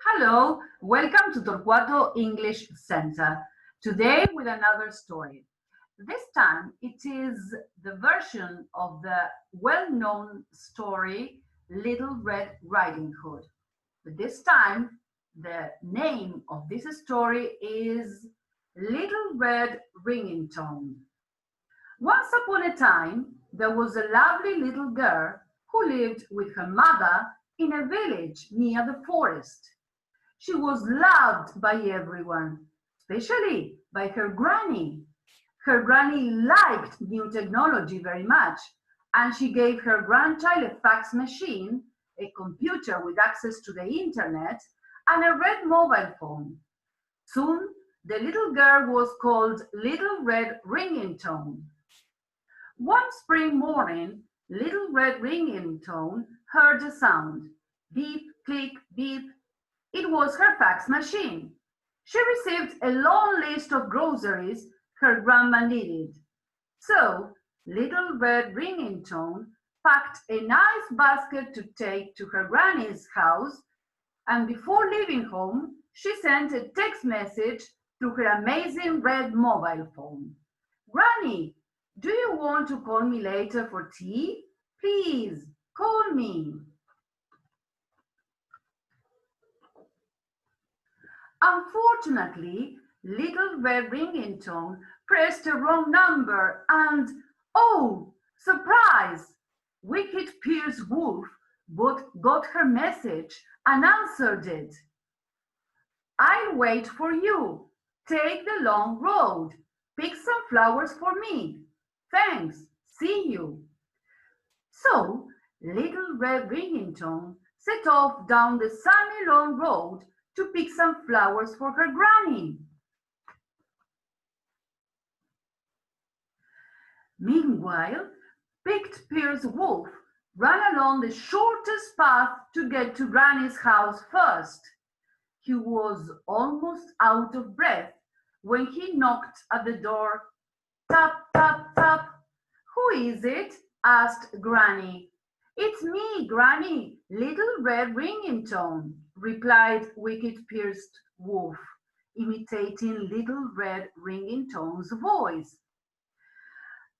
Hello, welcome to Torquato English Center. Today with another story. This time it is the version of the well-known story Little Red Riding Hood. But this time the name of this story is Little Red Ringing Tone. Once upon a time there was a lovely little girl who lived with her mother in a village near the forest. She was loved by everyone, especially by her granny. Her granny liked new technology very much, and she gave her grandchild a fax machine, a computer with access to the internet, and a red mobile phone. Soon, the little girl was called Little Red Ringing Tone. One spring morning, Little Red Ringing Tone heard a sound. Beep, click, beep. It was her fax machine. She received a long list of groceries her grandma needed. So, Little Red Ringing Tone packed a nice basket to take to her granny's house, and before leaving home, she sent a text message to her amazing red mobile phone. Granny, do you want to call me later for tea? Please, call me. Unfortunately, Little Red Ringing Tone pressed the wrong number and, oh, surprise! Wicked Pierce Wolf got her message and answered it. I'll wait for you. Take the long road. Pick some flowers for me. Thanks. See you. So, Little Red Ringing Tone set off down the sunny long road to pick some flowers for her granny. Meanwhile, Picked Pierce Wolf ran along the shortest path to get to Granny's house first. He was almost out of breath when he knocked at the door. Tap, tap, tap. Who is it? Asked Granny. It's me, Granny, Little Red Ringing Tone, replied Wicked-Pierced Wolf, imitating Little Red Ringing Tone's voice.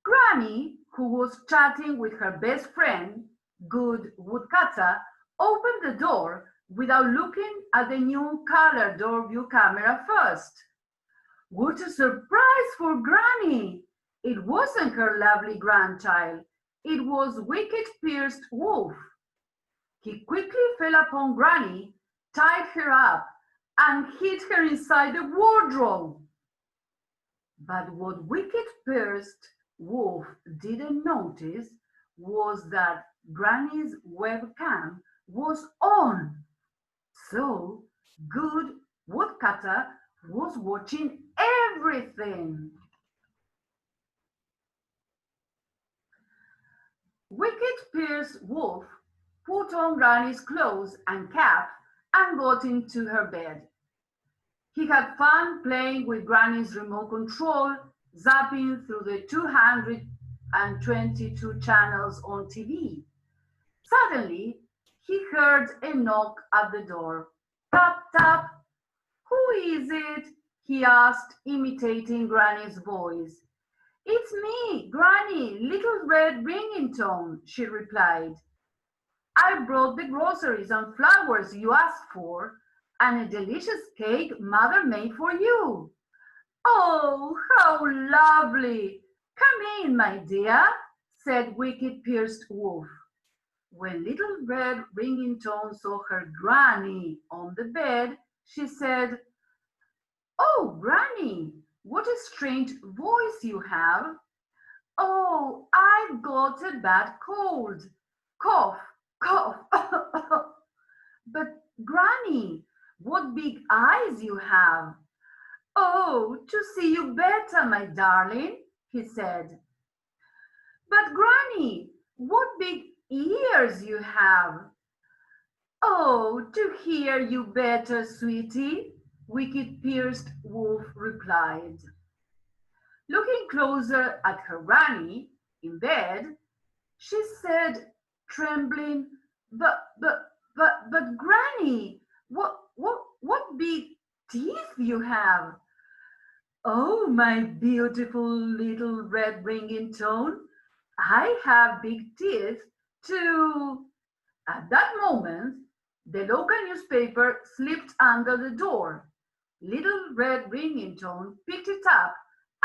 Granny, who was chatting with her best friend, Good Woodcutter, opened the door without looking at the new color door view camera first. What a surprise for Granny! It wasn't her lovely grandchild. It was Wicked-Pierced Wolf. He quickly fell upon Granny, tied her up, and hid her inside the wardrobe. But what Wicked-Pierced Wolf didn't notice was that Granny's webcam was on. So Good Woodcutter was watching everything. Wicked-Pierced Wolf put on Granny's clothes and cap and got into her bed. He had fun playing with Granny's remote control, zapping through the 222 channels on TV. Suddenly, he heard a knock at the door. Tap, tap. Who is it? He asked, imitating Granny's voice. It's me, Granny, Little Red Ringing Tone, she replied. I brought the groceries and flowers you asked for, and a delicious cake Mother made for you. Oh, how lovely! Come in, my dear, said Wicked-Pierced Wolf. When Little Red Ringing Tone saw her Granny on the bed, she said, Oh, Granny, what a strange voice you have. Oh, I've got a bad cold. Cough, cough. But Granny, what big eyes you have. Oh, to see you better, my darling, he said. But Granny, what big ears you have. Oh, to hear you better, sweetie, Wicked-Pierced Wolf replied. Looking closer at her Granny in bed, she said, trembling, but Granny, what you have. Oh, my beautiful little red ringing tone. I have big teeth too. At that moment, the local newspaper slipped under the door. Little Red Ringing Tone picked it up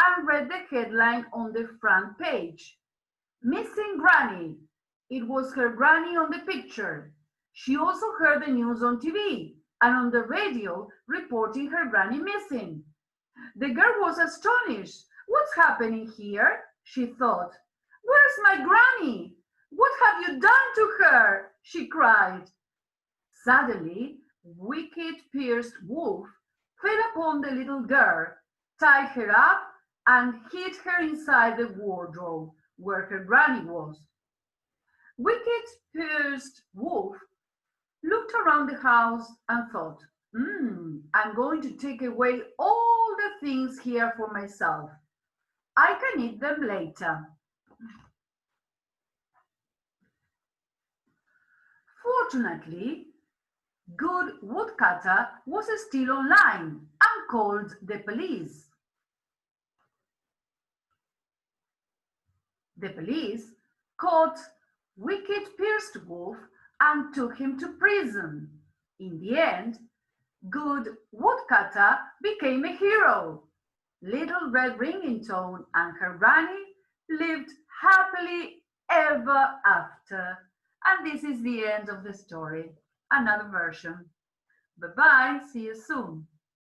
and read the headline on the front page. Missing Granny. It was her granny on the picture. She also heard the news on TV and on the radio reporting her granny missing. The girl was astonished. What's happening here? She thought. Where's my granny? What have you done to her? She cried. Suddenly, wicked Pierced Wolf fell upon the little girl, tied her up, and hid her inside the wardrobe where her granny was. Wicked Pierced Wolf looked around the house and thought, I'm going to take away all the things here for myself. I can eat them later. Fortunately, Good Woodcutter was still online and called the police. The police caught Wicked Pierced Wolf and took him to prison. In the end, Good Woodcutter became a hero. Little Red Ringing Tone and her granny lived happily ever after. And this is the end of the story. Another version. Bye-bye. See you soon.